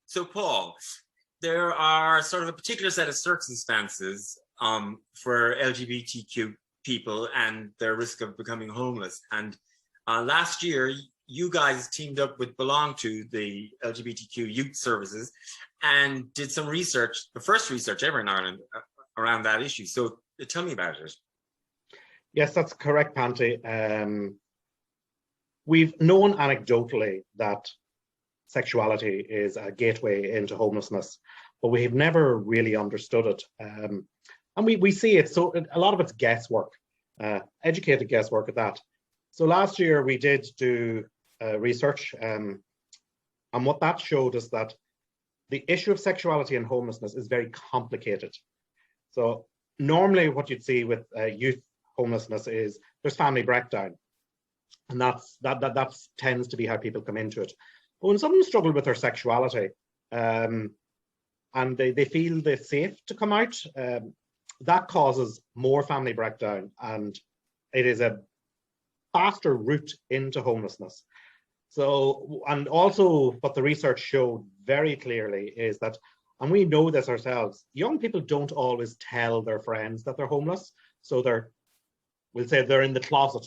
So Paul, there are sort of a particular set of circumstances for LGBTQ people and their risk of becoming homeless. And last year, you guys teamed up with Belong to, the LGBTQ youth services, and did some research, the first research ever in Ireland around that issue. So tell me about it. Yes, that's correct, Panti. We've known anecdotally that sexuality is a gateway into homelessness, but we have never really understood it. And we see it, so a lot of it's guesswork, educated guesswork at that. So last year we did do research, and what that showed us that the issue of sexuality and homelessness is very complicated. So normally what you'd see with youth homelessness is there's family breakdown, and that tends to be how people come into it. But when someone struggles with their sexuality and they feel they're safe to come out, that causes more family breakdown, and it is a faster route into homelessness. So, and also what the research showed very clearly is that, and we know this ourselves, young people don't always tell their friends that they're homeless. So we'll say they're in the closet,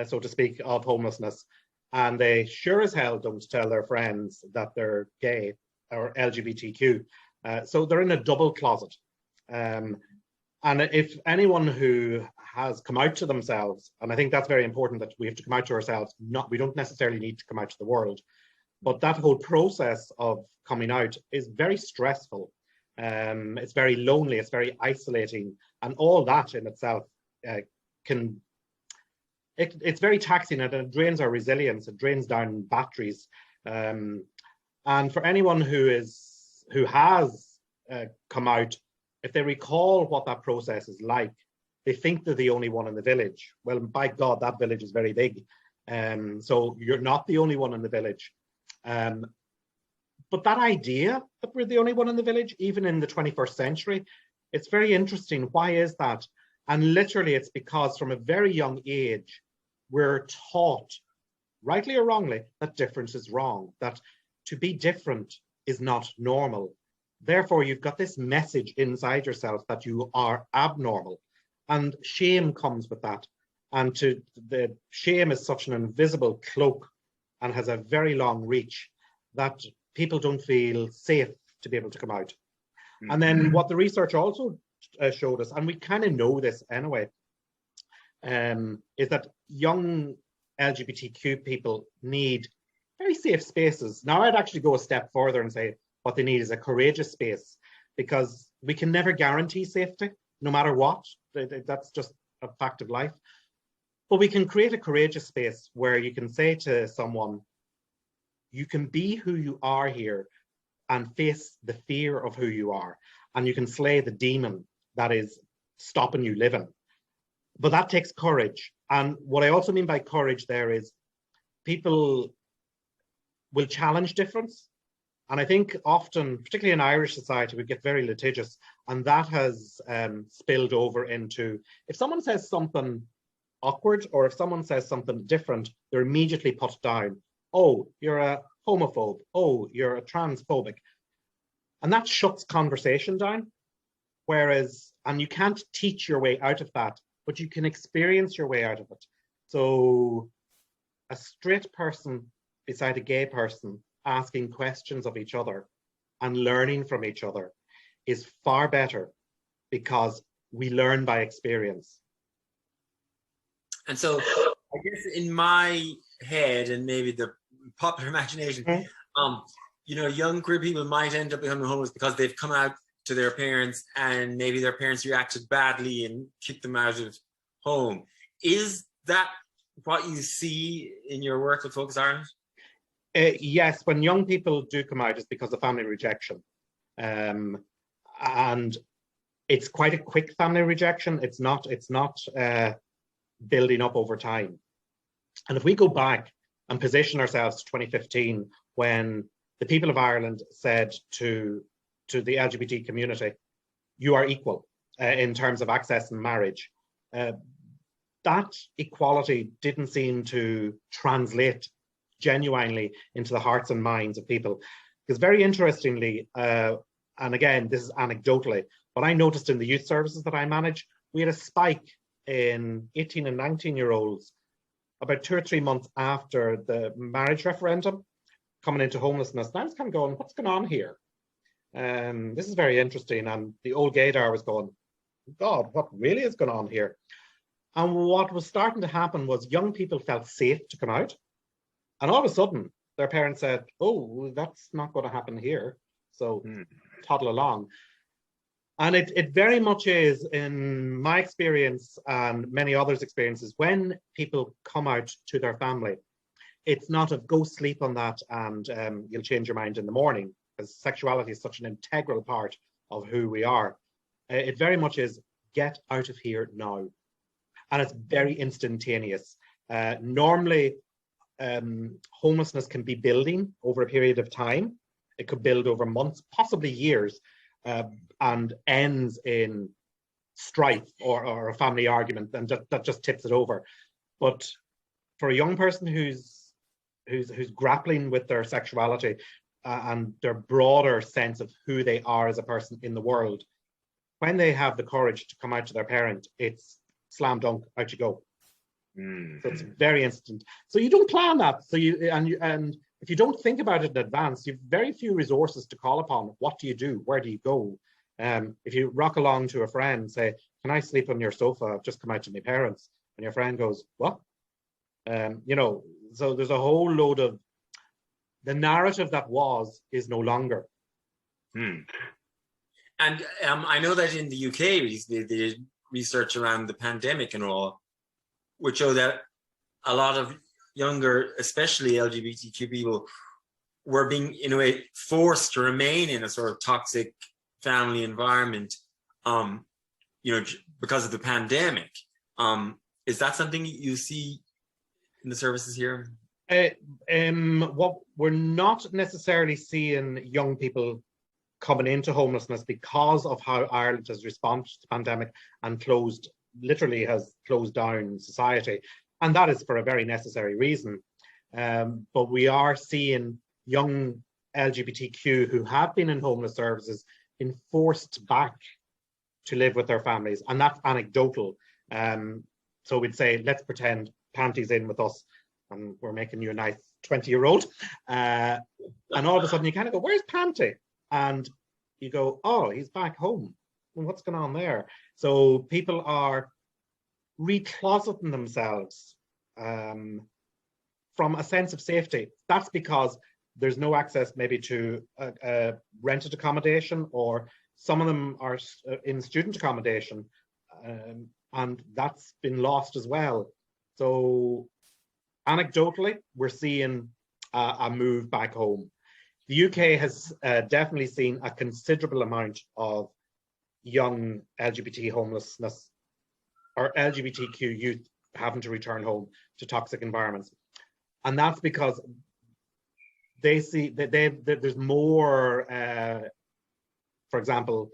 so to speak, of homelessness. And they sure as hell don't tell their friends that they're gay or LGBTQ. So they're in a double closet. And if anyone who has come out to themselves, and I think that's very important, that we have to come out to ourselves, we don't necessarily need to come out to the world, but that whole process of coming out is very stressful. It's very lonely, it's very isolating, and all that in itself it's very taxing, and it drains our resilience, it drains down batteries. And for anyone who has come out, if they recall what that process is like, they think they're the only one in the village. Well, by God, that village is very big. So you're not the only one in the village. But that idea that we're the only one in the village, even in the 21st century, it's very interesting. Why is that? And literally it's because from a very young age, we're taught, rightly or wrongly, that difference is wrong, that to be different is not normal. Therefore, you've got this message inside yourself that you are abnormal, and shame comes with that. And the shame is such an invisible cloak and has a very long reach that people don't feel safe to be able to come out. Mm-hmm. And then what the research also showed us, and we kind of know this anyway, is that young LGBTQ people need very safe spaces. Now, I'd actually go a step further and say what they need is a courageous space, because we can never guarantee safety, no matter what. That's just a fact of life. But we can create a courageous space where you can say to someone, you can be who you are here and face the fear of who you are, and you can slay the demon that is stopping you living. But that takes courage. And what I also mean by courage there is people will challenge difference. And I think often, particularly in Irish society, we get very litigious, and that has spilled over into, if someone says something awkward or if someone says something different, they're immediately put down. Oh, you're a homophobe. Oh, you're a transphobic. And that shuts conversation down. Whereas, and you can't teach your way out of that, but you can experience your way out of it. So a straight person beside a gay person asking questions of each other and learning from each other is far better, because we learn by experience. And so I guess in my head, and maybe the popular imagination, you know, young queer people might end up becoming homeless because they've come out to their parents and maybe their parents reacted badly and kicked them out of home. Is that what you see in your work with Focus Ireland? Yes, when young people do come out, it's because of family rejection. And it's quite a quick family rejection. It's not building up over time. And if we go back and position ourselves to 2015, when the people of Ireland said to the LGBT community, you are equal in terms of access and marriage, that equality didn't seem to translate genuinely into the hearts and minds of people. Because very interestingly, and again, this is anecdotally, but I noticed in the youth services that I manage, we had a spike in 18 and 19-year-olds about 2 or 3 months after the marriage referendum coming into homelessness. And I was kind of going, what's going on here? This is very interesting. And the old gaydar was going, God, what really is going on here? And what was starting to happen was young people felt safe to come out. And all of a sudden, their parents said, oh, that's not going to happen here. So toddle along. And it very much is, in my experience and many others' experiences, when people come out to their family, it's not a go sleep on that and you'll change your mind in the morning, because sexuality is such an integral part of who we are. It very much is get out of here now. And it's very instantaneous. Normally, homelessness can be building over a period of time. It could build over months, possibly years, and ends in strife or a family argument, and that just tips it over. But for a young person who's grappling with their sexuality and their broader sense of who they are as a person in the world, when they have the courage to come out to their parent, it's slam dunk, out you go. So it's very instant. So you don't plan that. So and if you don't think about it in advance, you've very few resources to call upon. What do you do? Where do you go? If you rock along to a friend, say, can I sleep on your sofa? I've just come out to my parents. And your friend goes, what? You know, so there's a whole load of, the narrative that is no longer. And I know that in the UK, they did research around the pandemic and all, which show that a lot of younger, especially LGBTQ people, were being, in a way, forced to remain in a sort of toxic family environment, you know, because of the pandemic. Is that something you see in the services here? What we're not necessarily seeing young people coming into homelessness because of how Ireland has responded to the pandemic and literally has closed down society. And that is for a very necessary reason. But we are seeing young LGBTQ who have been in homeless services being forced back to live with their families. And that's anecdotal. So we'd say, let's pretend Panti's in with us and we're making you a nice 20-year-old. And all of a sudden you kind of go, where's Panti? And you go, oh, he's back home. Well, what's going on there? So people are recloseting themselves from a sense of safety. That's because there's no access maybe to rented accommodation, or some of them are in student accommodation, and that's been lost as well. So anecdotally, we're seeing a move back home. The UK has definitely seen a considerable amount of young LGBT homelessness or LGBTQ youth having to return home to toxic environments. And that's because they see that there's more, for example,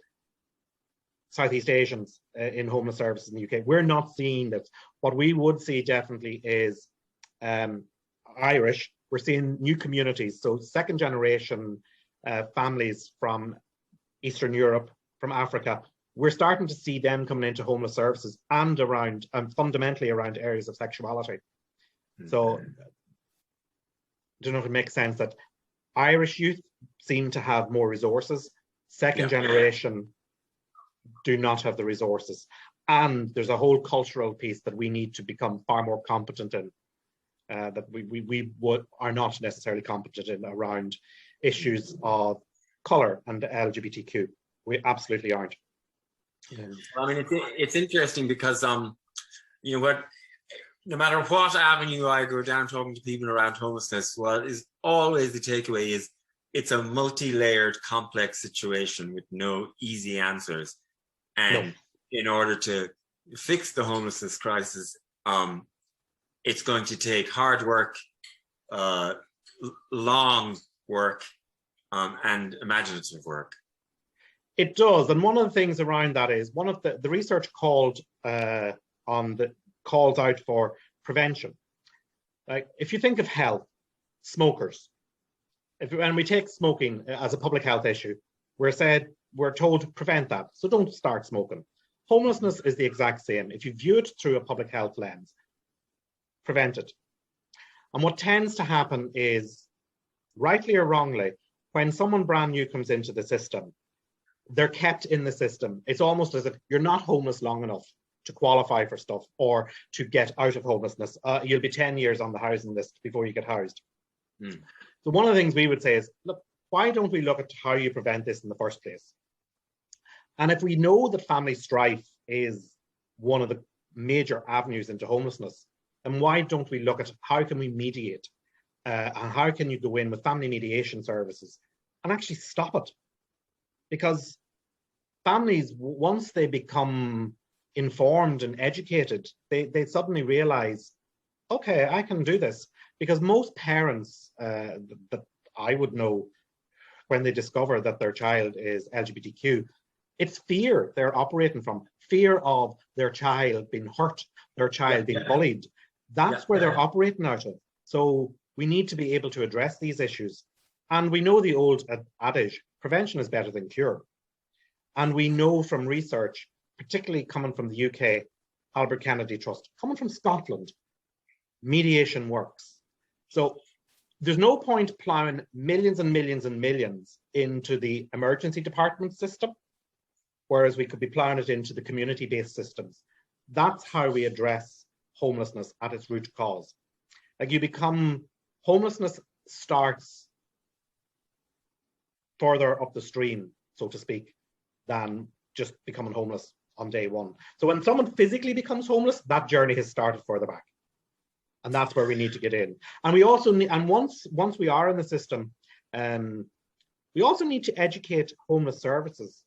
Southeast Asians in homeless services in the UK. We're not seeing that. What we would see definitely is Irish. We're seeing new communities, so second generation families from Eastern Europe, from Africa. We're starting to see them coming into homeless services and around, fundamentally around areas of sexuality. So I don't know if it makes sense that Irish youth seem to have more resources. Second generation do not have the resources. And there's a whole cultural piece that we need to become far more competent in, that we are not necessarily competent in around issues of colour and LGBTQ. We absolutely aren't. I mean, it's interesting because you know what, no matter what avenue I go down talking to people around homelessness, what is always the takeaway is it's a multi-layered, complex situation with no easy answers. And in order to fix the homelessness crisis, it's going to take hard work, long work, and imaginative work. It does, and one of the things around that is one of the research calls out for prevention. Like if you think of health, smokers, when we take smoking as a public health issue, we're told to prevent that. So don't start smoking. Homelessness is the exact same. If you view it through a public health lens, prevent it. And what tends to happen is, rightly or wrongly, when someone brand new comes into the system, they're kept in the system. It's almost as if you're not homeless long enough to qualify for stuff or to get out of homelessness. You'll be 10 years on the housing list before you get housed. So one of the things we would say is, look, why don't we look at how you prevent this in the first place? And if we know that family strife is one of the major avenues into homelessness, then why don't we look at how can we mediate and how can you go in with family mediation services and actually stop it? Because families, once they become informed and educated, they suddenly realize, okay, I can do this. Because most parents that I would know, when they discover that their child is LGBTQ, it's fear they're operating from, fear of their child being hurt, their child being bullied. That's where they're operating out of. So we need to be able to address these issues. And we know the old adage, prevention is better than cure. And we know from research, particularly coming from the UK, Albert Kennedy Trust, coming from Scotland, mediation works. So there's no point plowing millions and millions and millions into the emergency department system, whereas we could be plowing it into the community-based systems. That's how we address homelessness at its root cause. Like homelessness starts further up the stream, so to speak, than just becoming homeless on day one. So when someone physically becomes homeless, that journey has started further back. And that's where we need to get in. And we also need, and once we are in the system, we also need to educate homeless services.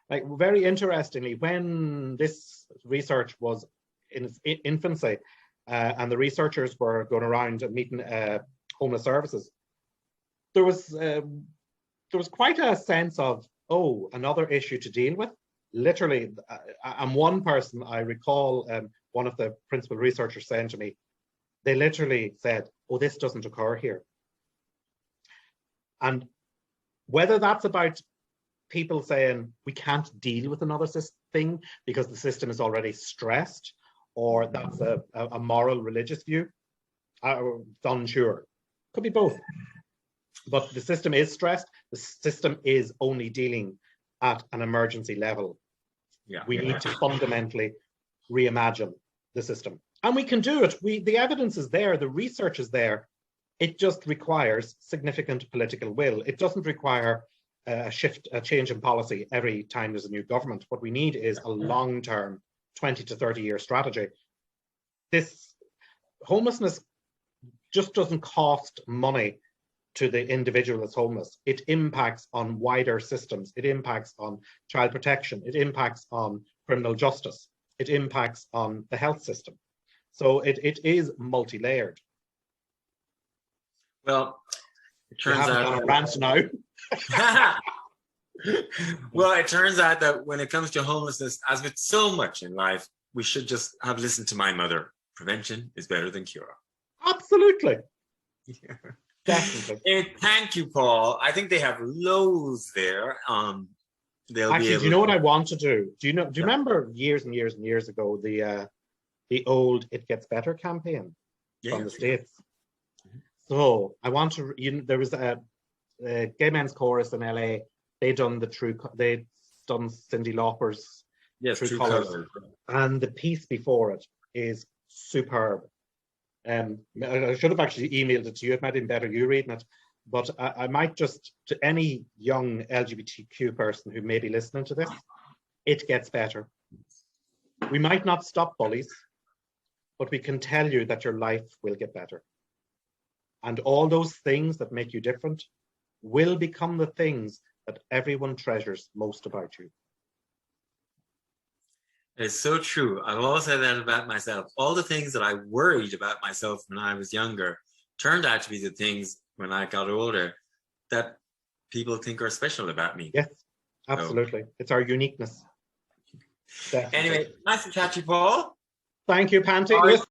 Like, very interestingly, when this research was in its infancy, and the researchers were going around and meeting homeless services, there was quite a sense of, oh, another issue to deal with. Literally, and one person, I recall one of the principal researchers saying to me, they literally said, oh, this doesn't occur here. And whether that's about people saying we can't deal with another thing because the system is already stressed, or that's a moral religious view, I'm unsure. Could be both. But the system is stressed. The system is only dealing at an emergency level. We need to fundamentally reimagine the system. And we can do it. The evidence is there. The research is there. It just requires significant political will. It doesn't require a change in policy every time there's a new government. What we need is a long-term 20 to 30-year strategy. This homelessness just doesn't cost money to the individual that's homeless. It impacts on wider systems. It impacts on child protection. It impacts on criminal justice. It impacts on the health system. So it is multi-layered. Well, it turns out on a rant now. Well, it turns out that when it comes to homelessness, as with so much in life, we should just have listened to my mother. Prevention is better than cure. Absolutely. Definitely. Thank you, Paul. I think they have loads there. Actually, do you know what I want to do? Do you remember years and years and years ago the old "It Gets Better" campaign from the States? So I want to. There was a gay men's chorus in LA. They done Cyndi Lauper's True Colours, and the piece before it is superb. I should have actually emailed it to you. It might have been better you reading it, but I might just, to any young LGBTQ person who may be listening to this, it gets better. We might not stop bullies, but we can tell you that your life will get better. And all those things that make you different will become the things that everyone treasures most about you. It's so true. I've always said that about myself. All the things that I worried about myself when I was younger turned out to be the things when I got older that people think are special about me. Yes, absolutely. So, it's our uniqueness. Definitely. Anyway, nice to chat to you, Paul. Thank you, Panti.